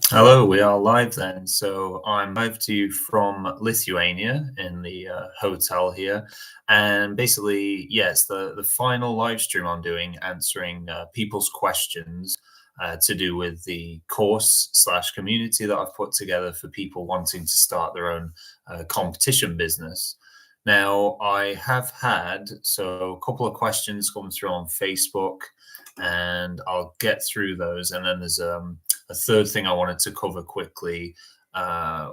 Hello, we are live then. So I'm live to you from Lithuania in the hotel here. And basically, yes, the final live stream I'm doing answering people's questions to do with the course slash community that I've put together for people wanting to start their own competition business. Now, I have had a couple of questions come through on Facebook, and I'll get through those. And then there's a third thing I wanted to cover quickly,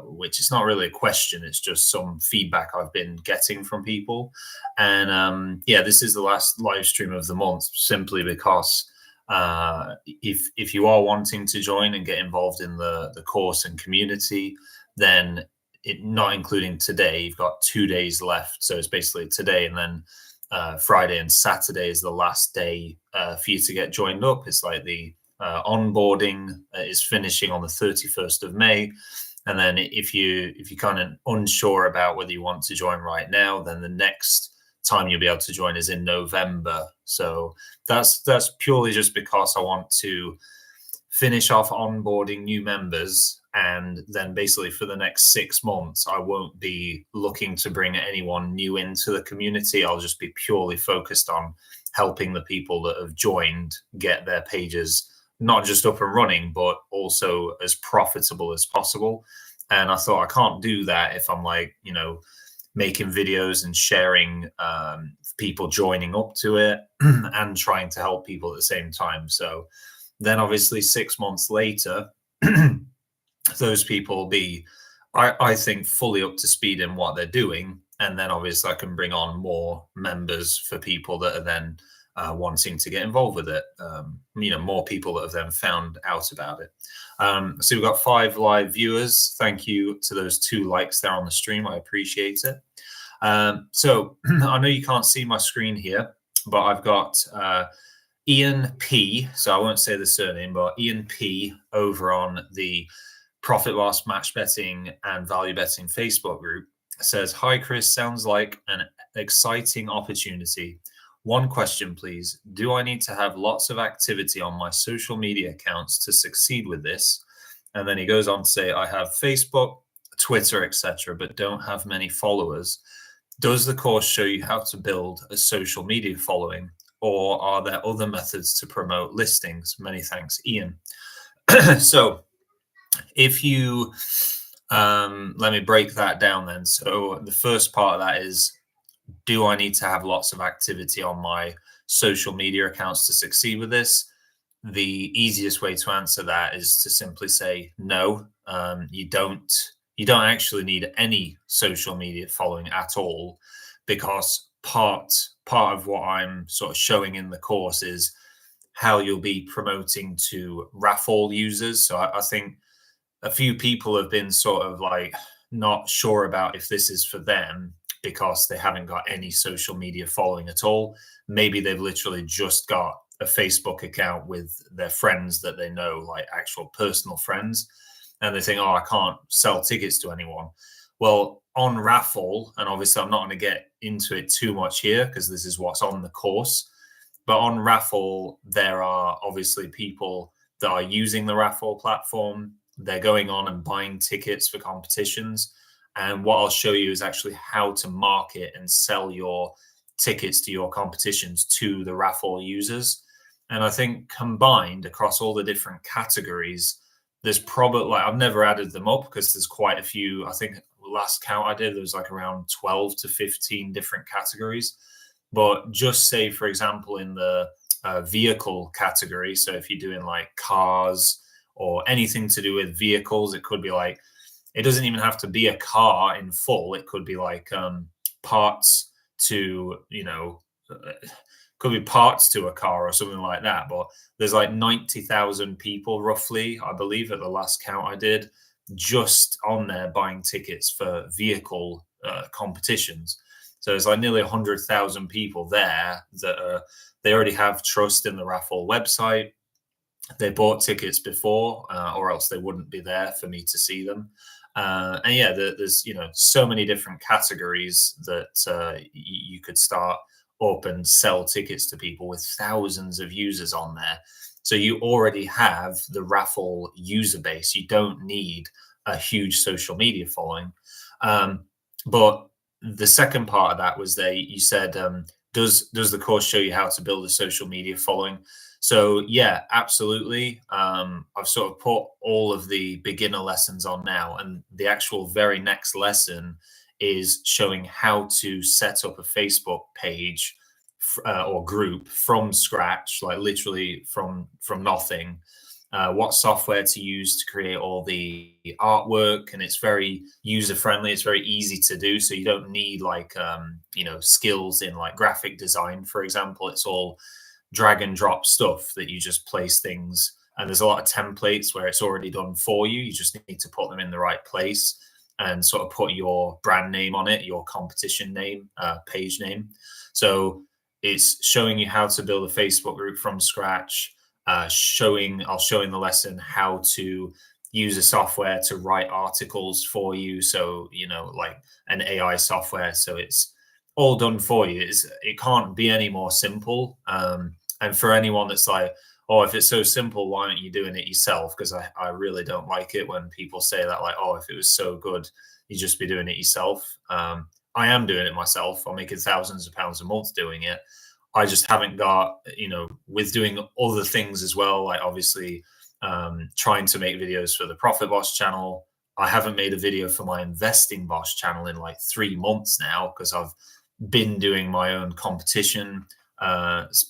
which is not really a question, it's just some feedback I've been getting from people. And yeah, this is the last live stream of the month, simply because if you are wanting to join and get involved in the course and community, then not including today, you've got 2 days left. So it's basically today and then Friday and Saturday is the last day for you to get joined up. It's like the onboarding is finishing on the 31st of May. And then if you're kind of unsure about whether you want to join right now, then the next time you'll be able to join is in November. So that's purely just because I want to finish off onboarding new members, and then basically for the next 6 months I won't be looking to bring anyone new into the community. I'll just be purely focused on helping the people that have joined get their pages not just up and running, but also as profitable as possible. And I thought I can't do that if I'm like, making videos and sharing people joining up to it and trying to help people at the same time. So then obviously 6 months later, those people will be, I think, fully up to speed in what they're doing. And then obviously I can bring on more members for people that are then wanting to get involved with it. More people that have then found out about it. So we've got 5 live viewers. Thank you to those 2 likes there on the stream. I appreciate it. So I know you can't see my screen here, but I've got Ian P. So I won't say the surname, but Ian P. over on the Profit Loss Match Betting and Value Betting Facebook group says, "Hi Chris, sounds like an exciting opportunity. One question, please. Do I need to have lots of activity on my social media accounts to succeed with this?" And then he goes on to say, "I have Facebook, Twitter, etc., but don't have many followers. Does the course show you how to build a social media following, or are there other methods to promote listings? Many thanks, Ian." So if you let me break that down then. So the first part of that is, do I need to have lots of activity on my social media accounts to succeed with this? The easiest way to answer that is to simply say no. You don't actually need any social media following at all, because part of what I'm sort of showing in the course is how you'll be promoting to raffle users. So I think a few people have been sort of like not sure about if this is for them because they haven't got any social media following at all. Maybe they've literally just got a Facebook account with their friends that they know, like actual personal friends, and they think, oh, I can't sell tickets to anyone. Well, on raffle, and obviously I'm not going to get into it too much here because this is what's on the course, but on raffle, there are obviously people that are using the raffle platform. They're going on and buying tickets for competitions. And what I'll show you is actually how to market and sell your tickets to your competitions to the raffle users. And I think combined across all the different categories, there's probably, like, I've never added them up because there's quite a few. I think last count I did, there was like around 12 to 15 different categories. But just say, for example, in the vehicle category, so if you're doing like cars or anything to do with vehicles, it could be like, it doesn't even have to be a car in full. It could be like parts to, could be parts to a car or something like that. But there's like 90,000 people roughly, I believe, at the last count I did, just on there buying tickets for vehicle competitions. So it's like nearly 100,000 people there that they already have trust in the raffle website. They bought tickets before, or else they wouldn't be there for me to see them. And yeah, there's so many different categories that you could start up and sell tickets to people with thousands of users on there. So you already have the raffle user base. You don't need a huge social media following. But the second part of that was that you said, does the course show you how to build a social media following? So yeah, absolutely. I've sort of put all of the beginner lessons on now, and the actual very next lesson is showing how to set up a Facebook page or group from scratch, like literally from nothing. What software to use to create all the artwork, and it's very user friendly. It's very easy to do, so you don't need like skills in like graphic design, for example. It's all drag and drop stuff that you just place things, and there's a lot of templates where it's already done for you. You just need to put them in the right place and sort of put your brand name on it, your competition name, page name. So it's showing you how to build a Facebook group from scratch. I'll show in the lesson how to use a software to write articles for you. So, like an AI software. So it's all done for you. It can't be any more simple. And for anyone that's like, oh, if it's so simple, why aren't you doing it yourself? Because I really don't like it when people say that, like, oh, if it was so good, you'd just be doing it yourself. I am doing it myself. I'm making thousands of pounds a month doing it. I just haven't got, with doing other things as well, like obviously trying to make videos for the Profit Boss channel. I haven't made a video for my Investing Boss channel in like 3 months now, because I've been doing my own competition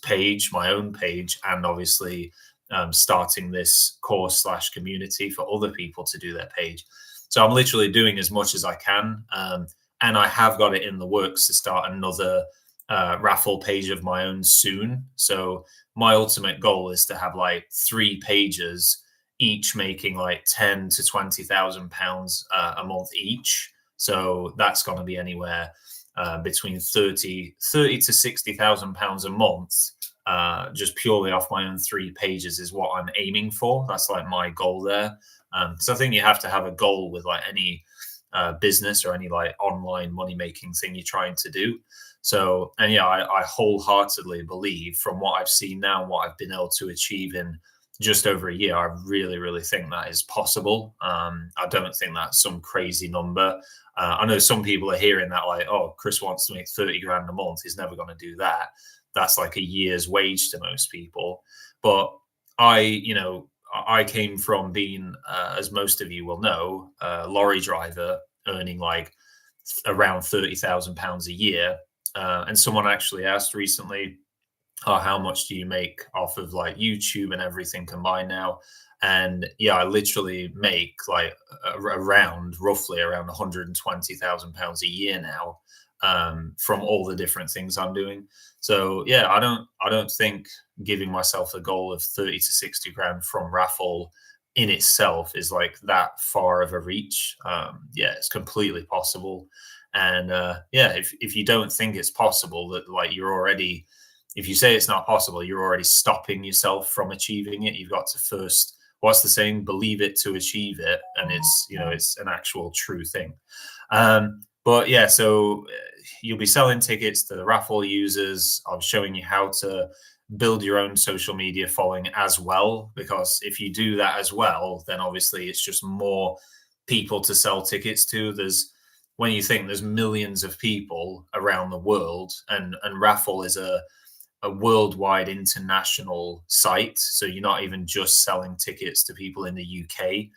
page, my own page, and obviously starting this course / community for other people to do their page. So I'm literally doing as much as I can. And I have got it in the works to start another raffle page of my own soon. So my ultimate goal is to have like 3 pages, each making like 10 to 20,000 pounds a month each. So that's going to be anywhere between 30 to 60,000 pounds a month, just purely off my own 3 pages is what I'm aiming for. That's like my goal there. So I think you have to have a goal with like any business or any like online money making thing you're trying to do. So, and yeah, I wholeheartedly believe, from what I've seen now and what I've been able to achieve in just over a year, I really, really think that is possible. I don't think that's some crazy number. I know some people are hearing that like, oh, Chris wants to make 30 grand a month. He's never going to do that. That's like a year's wage to most people. But I came from being, as most of you will know, a lorry driver earning like around £30,000 a year. And someone actually asked recently, oh, how much do you make off of like YouTube and everything combined now? And yeah, I literally make like roughly around £120,000 a year now, from all the different things I'm doing. So yeah, I don't think giving myself a goal of 30 to 60 grand from raffle in itself is like that far of a reach. Yeah, it's completely possible. And yeah, if you don't think it's possible, that like you're already, if you say it's not possible, you're already stopping yourself from achieving it. You've got to first, what's the saying? Believe it to achieve it. And it's an actual true thing. But yeah, so you'll be selling tickets to the raffle users. I'm showing you how to build your own social media following as well, because if you do that as well, then obviously it's just more people to sell tickets to. When you think there's millions of people around the world, and raffle is a worldwide international site. So you're not even just selling tickets to people in the UK.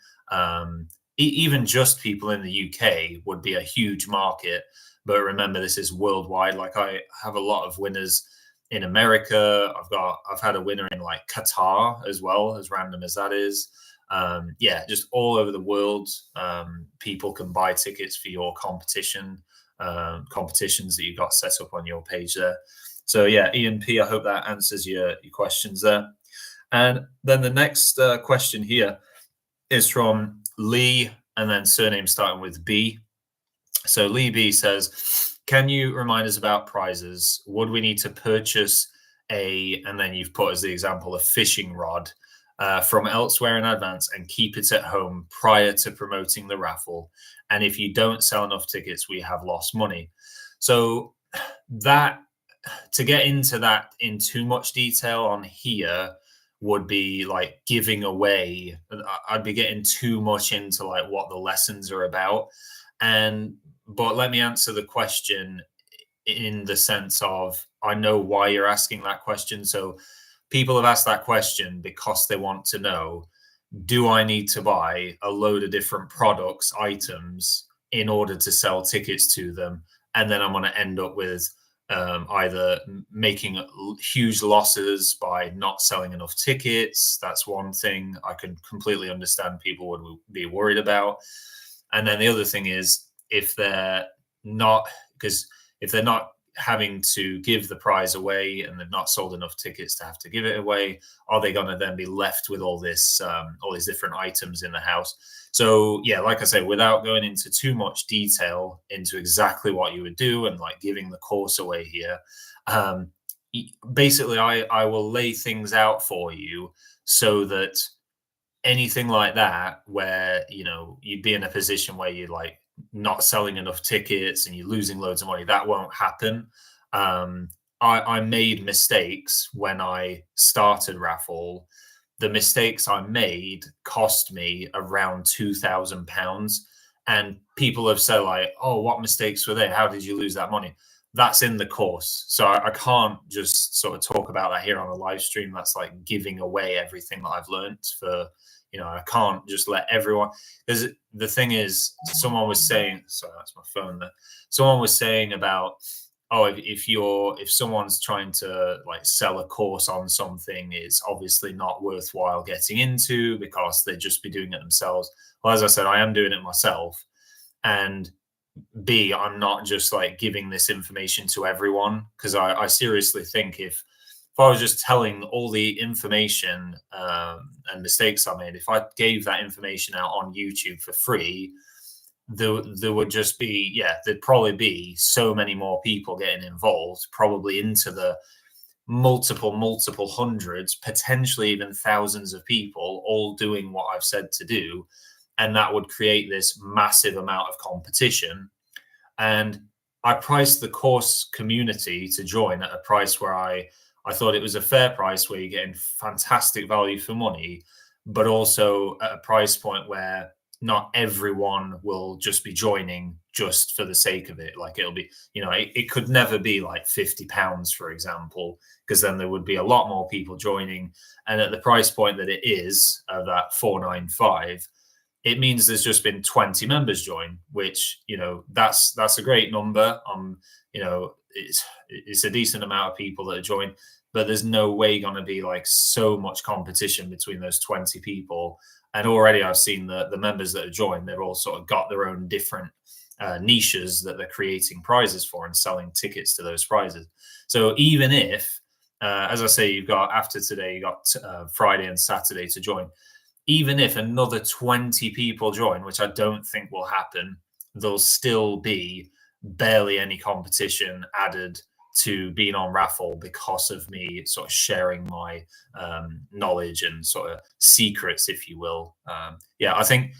Even just people in the UK would be a huge market. But remember, this is worldwide. Like I have a lot of winners in America. I've had a winner in like Qatar as well, as random as that is. Yeah, just all over the world. People can buy tickets for your competitions that you got set up on your page there. So yeah, Ian P, I hope that answers your questions there. And then the next question here is from Lee, and then surname starting with B. So Lee B says, can you remind us about prizes? Would we need to purchase and then you've put as the example, a fishing rod from elsewhere in advance and keep it at home prior to promoting the raffle? And if you don't sell enough tickets, we have lost money. So that, to get into that in too much detail on here would be like giving away. I'd be getting too much into like what the lessons are about. But let me answer the question in the sense of, I know why you're asking that question. So people have asked that question because they want to know, do I need to buy a load of different products, items in order to sell tickets to them? And then I'm going to end up with either making huge losses by not selling enough tickets. That's one thing I can completely understand people would be worried about. And then the other thing is, if they're not, because if they're not having to give the prize away and they've not sold enough tickets to have to give it away, are they going to then be left with all these different items in the house? So yeah, like I say, without going into too much detail into exactly what you would do and like giving the course away here, basically I will lay things out for you so that anything like that, where you'd be in a position where you're like not selling enough tickets and you're losing loads of money, that won't happen. I made mistakes when I started Raffle. The mistakes I made cost me around £2,000, and people have said like, "Oh, what mistakes were they? How did you lose that money?" That's in the course, so I can't just sort of talk about that here on a live stream. That's like giving away everything that I've learned for. I can't just let everyone, because the thing is, someone was saying, sorry, that's my phone there. Someone was saying about, oh, if someone's trying to like sell a course on something, it's obviously not worthwhile getting into because they'd just be doing it themselves. Well, as I said, I am doing it myself. And B, I'm not just like giving this information to everyone, because I seriously think if I was just telling all the information and mistakes I made, if I gave that information out on YouTube for free, there would just be, there'd probably be so many more people getting involved, probably into the multiple hundreds, potentially even thousands of people all doing what I've said to do. And that would create this massive amount of competition. And I priced the course community to join at a price where I thought it was a fair price, where you're getting fantastic value for money, but also at a price point where not everyone will just be joining just for the sake of it. Like it'll be, it could never be like £50, for example, because then there would be a lot more people joining. And at the price point that it is, that 495, it means there's just been 20 members join, which, that's a great number. It's a decent amount of people that are joined, but there's no way going to be like so much competition between those 20 people. And already I've seen the members that have joined, they've all sort of got their own different niches that they're creating prizes for and selling tickets to those prizes. So even if, as I say, you've got, after today, you got Friday and Saturday to join, even if another 20 people join, which I don't think will happen, there'll still be barely any competition added to being on Raffle because of me sort of sharing my knowledge and sort of secrets, if you will. I think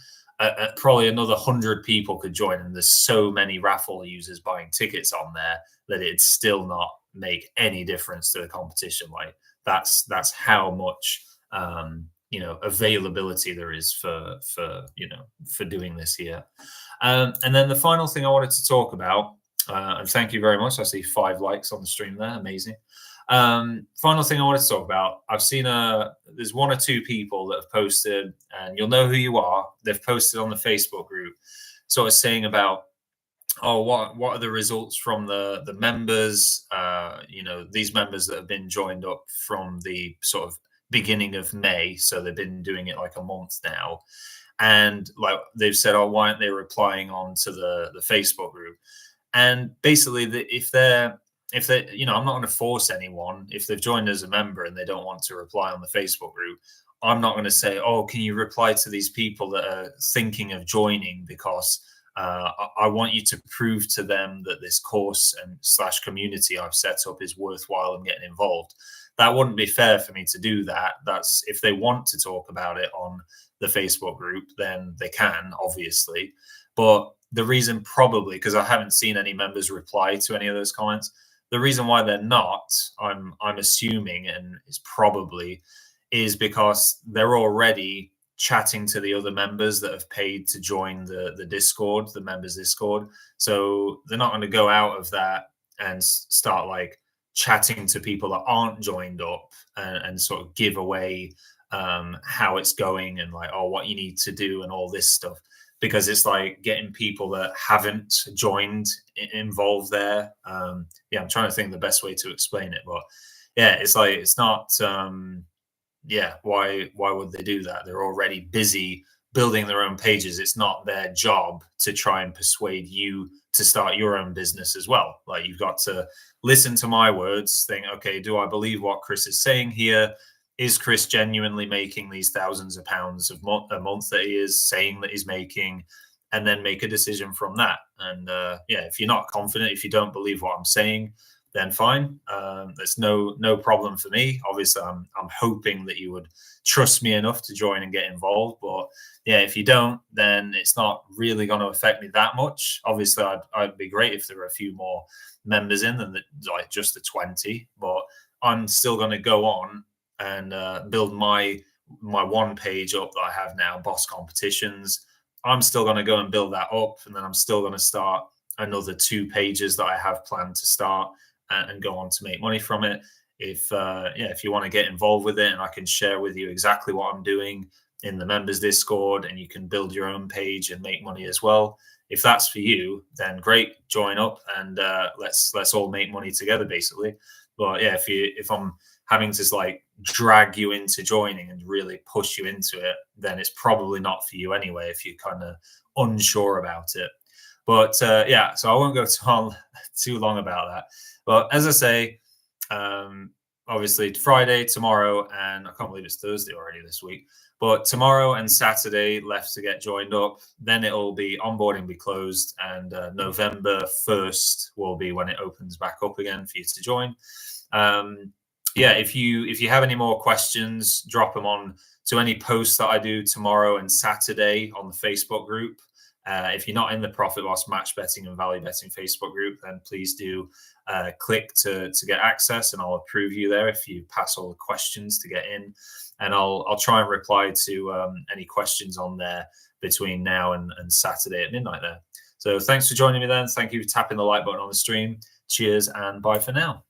probably another 100 people could join, and there's so many Raffle users buying tickets on there that it'd still not make any difference to the competition. Like that's how much availability there is for doing this here. And then the final thing I wanted to talk about, and thank you very much, I see 5 likes on the stream there, amazing. Final thing I wanted to talk about, I've seen there's 1 or 2 people that have posted, and you'll know who you are. They've posted on the Facebook group sort of saying about, oh, what are the results from the members, these members that have been joined up from the sort of beginning of May, so they've been doing it like a month now, and like they've said, oh, why aren't they replying on to the Facebook group? And basically, if they're I'm not going to force anyone. If they've joined as a member and they don't want to reply on the Facebook group, I'm not going to say, oh, can you reply to these people that are thinking of joining, because I want you to prove to them that this course and / community I've set up is worthwhile and getting involved. That wouldn't be fair for me to do that. That's, if they want to talk about it on the Facebook group, then they can, obviously. But the reason, probably because I haven't seen any members reply to any of those comments, the reason why they're not, I'm assuming, and it's probably, is because they're already chatting to the other members that have paid to join the Discord, the members Discord. So they're not going to go out of that and start like chatting to people that aren't joined up and sort of give away how it's going and like, oh, what you need to do and all this stuff, because it's like getting people that haven't joined involved there. Yeah, I'm trying to think the best way to explain it, but yeah, it's like it's not. Yeah, why would they do that? They're already busy building their own pages. It's not their job to try and persuade you to start your own business as well. Like, you've got to listen to my words, think, okay, do I believe what Chris is saying here? Is Chris genuinely making these thousands of pounds a month that he is saying that he's making? And then make a decision from that. And yeah, if you're not confident, if you don't believe what I'm saying, then fine. There's no problem for me. Obviously, I'm hoping that you would trust me enough to join and get involved. But yeah, if you don't, then it's not really going to affect me that much. Obviously, I'd be great if there were a few more members in than like just the 20. But I'm still going to go on and build my one page up that I have now, Boss Competitions. I'm still going to go and build that up, and then I'm still going to start another 2 pages that I have planned to start and go on to make money from it. If you want to get involved with it, and I can share with you exactly what I'm doing in the members Discord, and you can build your own page and make money as well. If that's for you, then great, join up and let's all make money together, basically. But yeah, if I'm having to like drag you into joining and really push you into it, then it's probably not for you anyway, if you're kind of unsure about it. But yeah, so I won't go too long about that. But as I say, obviously Friday, tomorrow, and I can't believe it's Thursday already this week. But tomorrow and Saturday left to get joined up. Then it'll be onboarding be closed, and November 1st will be when it opens back up again for you to join. Yeah, if you have any more questions, drop them on to any posts that I do tomorrow and Saturday on the Facebook group. If you're not in the Profit Loss Match Betting and Value Betting Facebook group, then please do click to get access, and I'll approve you there if you pass all the questions to get in. And I'll try and reply to any questions on there between now and Saturday at midnight there. So thanks for joining me then. Thank you for tapping the like button on the stream. Cheers and bye for now.